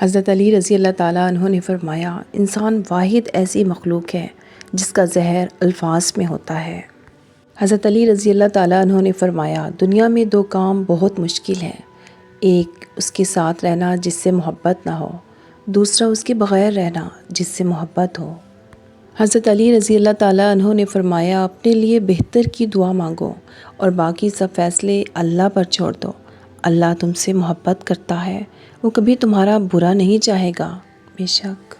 حضرت علی رضی اللہ تعالیٰ عنہ نے فرمایا، انسان واحد ایسی مخلوق ہے جس کا زہر الفاظ میں ہوتا ہے۔ حضرت علی رضی اللہ تعالیٰ عنہ نے فرمایا، دنیا میں دو کام بہت مشکل ہیں، ایک اس کے ساتھ رہنا جس سے محبت نہ ہو، دوسرا اس کے بغیر رہنا جس سے محبت ہو۔ حضرت علی رضی اللہ تعالیٰ عنہ نے فرمایا، اپنے لیے بہتر کی دعا مانگو اور باقی سب فیصلے اللہ پر چھوڑ دو۔ اللہ تم سے محبت کرتا ہے، وہ کبھی تمہارا برا نہیں چاہے گا، بے شک۔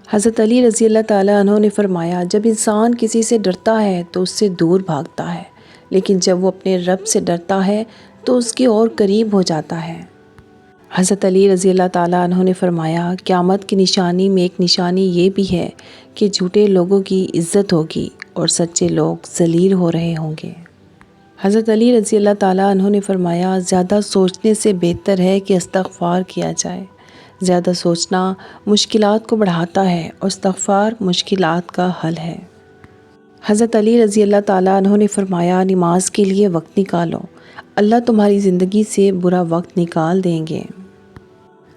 حضرت علی رضی اللہ تعالیٰ عنہ نے فرمایا، جب انسان کسی سے ڈرتا ہے تو اس سے دور بھاگتا ہے، لیکن جب وہ اپنے رب سے ڈرتا ہے تو اس کے اور قریب ہو جاتا ہے۔ حضرت علی رضی اللہ تعالیٰ عنہ نے فرمایا، قیامت کی نشانی میں ایک نشانی یہ بھی ہے کہ جھوٹے لوگوں کی عزت ہوگی اور سچے لوگ ذلیل ہو رہے ہوں گے۔ حضرت علی رضی اللہ تعالیٰ عنہ نے فرمایا، زیادہ سوچنے سے بہتر ہے کہ استغفار کیا جائے۔ زیادہ سوچنا مشکلات کو بڑھاتا ہے اور استغفار مشکلات کا حل ہے۔ حضرت علی رضی اللہ تعالیٰ عنہ نے فرمایا، نماز کے لیے وقت نکالو، اللہ تمہاری زندگی سے برا وقت نکال دیں گے۔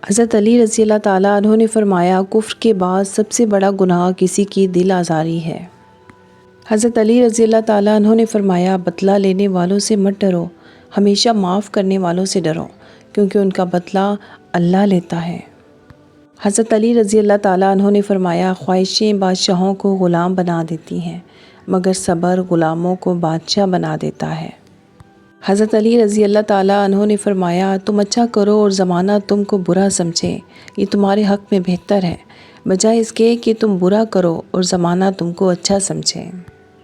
حضرت علی رضی اللہ تعالیٰ عنہ نے فرمایا، کفر کے بعد سب سے بڑا گناہ کسی کی دل آزاری ہے۔ حضرت علی رضی اللہ تعالیٰ عنہ نے فرمایا، بدلہ لینے والوں سے مت ڈرو، ہمیشہ معاف کرنے والوں سے ڈرو، کیونکہ ان کا بدلہ اللہ لیتا ہے۔ حضرت علی رضی اللہ تعالیٰ عنہ نے فرمایا، خواہشیں بادشاہوں کو غلام بنا دیتی ہیں، مگر صبر غلاموں کو بادشاہ بنا دیتا ہے۔ حضرت علی رضی اللہ تعالیٰ عنہ نے فرمایا، تم اچھا کرو اور زمانہ تم کو برا سمجھے، یہ تمہارے حق میں بہتر ہے، بجائے اس کے کہ تم برا کرو اور زمانہ تم کو اچھا سمجھے۔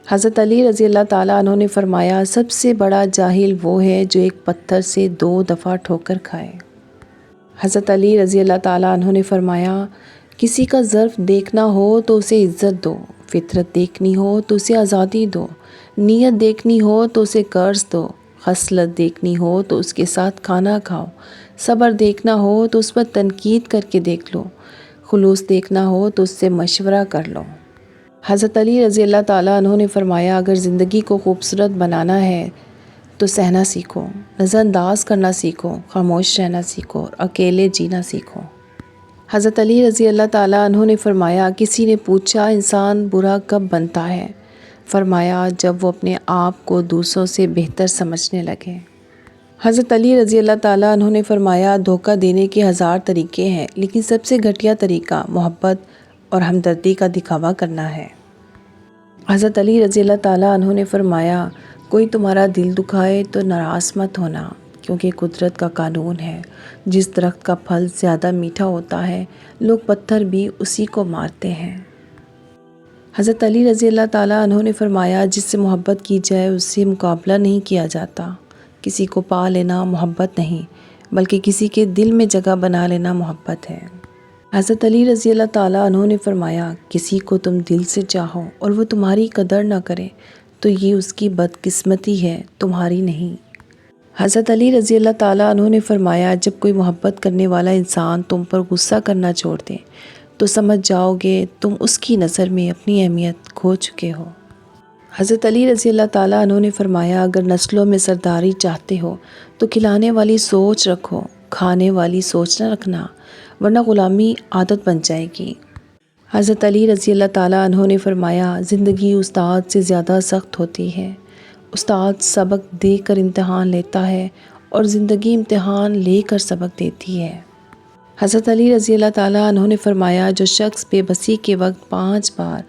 حضرت علی رضی اللہ تعالیٰ عنہ نے فرمایا، سب سے بڑا جاہل وہ ہے جو ایک پتھر سے 2 دفعہ ٹھوکر کھائے۔ حضرت علی رضی اللہ تعالیٰ عنہ نے فرمایا، کسی کا ظرف دیکھنا ہو تو اسے عزت دو، فطرت دیکھنی ہو تو اسے آزادی دو، نیت دیکھنی ہو تو اسے قرض دو، خصلت دیکھنی ہو تو اس کے ساتھ کھانا کھاؤ، صبر دیکھنا ہو تو اس پر تنقید کر کے دیکھ لو، خلوص دیکھنا ہو تو اس سے مشورہ کر لو۔ حضرت علی رضی اللہ تعالیٰ عنہ نے فرمایا، اگر زندگی کو خوبصورت بنانا ہے تو سہنا سیکھو، نظر انداز کرنا سیکھو، خاموش رہنا سیکھو اور اکیلے جینا سیکھو۔ حضرت علی رضی اللہ تعالیٰ عنہ نے فرمایا، کسی نے پوچھا، انسان برا کب بنتا ہے؟ فرمایا، جب وہ اپنے آپ کو دوسروں سے بہتر سمجھنے لگے۔ حضرت علی رضی اللہ تعالیٰ عنہ نے فرمایا، دھوکہ دینے کے 1000 طریقے ہیں، لیکن سب سے گھٹیا طریقہ محبت اور ہمدردی کا دکھاوا کرنا ہے۔ حضرت علی رضی اللہ تعالیٰ عنہ نے فرمایا، کوئی تمہارا دل دکھائے تو ناراض مت ہونا، کیونکہ قدرت کا قانون ہے، جس درخت کا پھل زیادہ میٹھا ہوتا ہے، لوگ پتھر بھی اسی کو مارتے ہیں۔ حضرت علی رضی اللہ تعالیٰ عنہ نے فرمایا، جس سے محبت کی جائے اس سے مقابلہ نہیں کیا جاتا۔ کسی کو پا لینا محبت نہیں، بلکہ کسی کے دل میں جگہ بنا لینا محبت ہے۔ حضرت علی رضی اللہ تعالیٰ عنہ نے فرمایا، کسی کو تم دل سے چاہو اور وہ تمہاری قدر نہ کرے تو یہ اس کی بدقسمتی ہے، تمہاری نہیں۔ حضرت علی رضی اللہ تعالیٰ عنہ نے فرمایا، جب کوئی محبت کرنے والا انسان تم پر غصہ کرنا چھوڑ دے تو سمجھ جاؤ گے تم اس کی نظر میں اپنی اہمیت کھو چکے ہو۔ حضرت علی رضی اللہ تعالیٰ عنہ نے فرمایا، اگر نسلوں میں سرداری چاہتے ہو تو کھلانے والی سوچ رکھو، کھانے والی سوچ نہ رکھنا، ورنہ غلامی عادت بن جائے گی۔ حضرت علی رضی اللہ تعالیٰ عنہ نے فرمایا، زندگی استاد سے زیادہ سخت ہوتی ہے، استاد سبق دے کر امتحان لیتا ہے اور زندگی امتحان لے کر سبق دیتی ہے۔ حضرت علی رضی اللہ تعالیٰ عنہ نے فرمایا، جو شخص بے بسی کے وقت 5 بار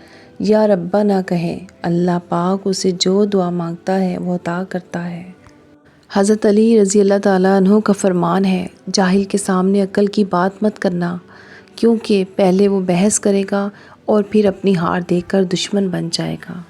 یا ربا نہ کہے، اللہ پاک اسے جو دعا مانگتا ہے وہ عطا کرتا ہے۔ حضرت علی رضی اللہ تعالیٰ عنہ کا فرمان ہے، جاہل کے سامنے عقل کی بات مت کرنا، کیونکہ پہلے وہ بحث کرے گا اور پھر اپنی ہار دیکھ کر دشمن بن جائے گا۔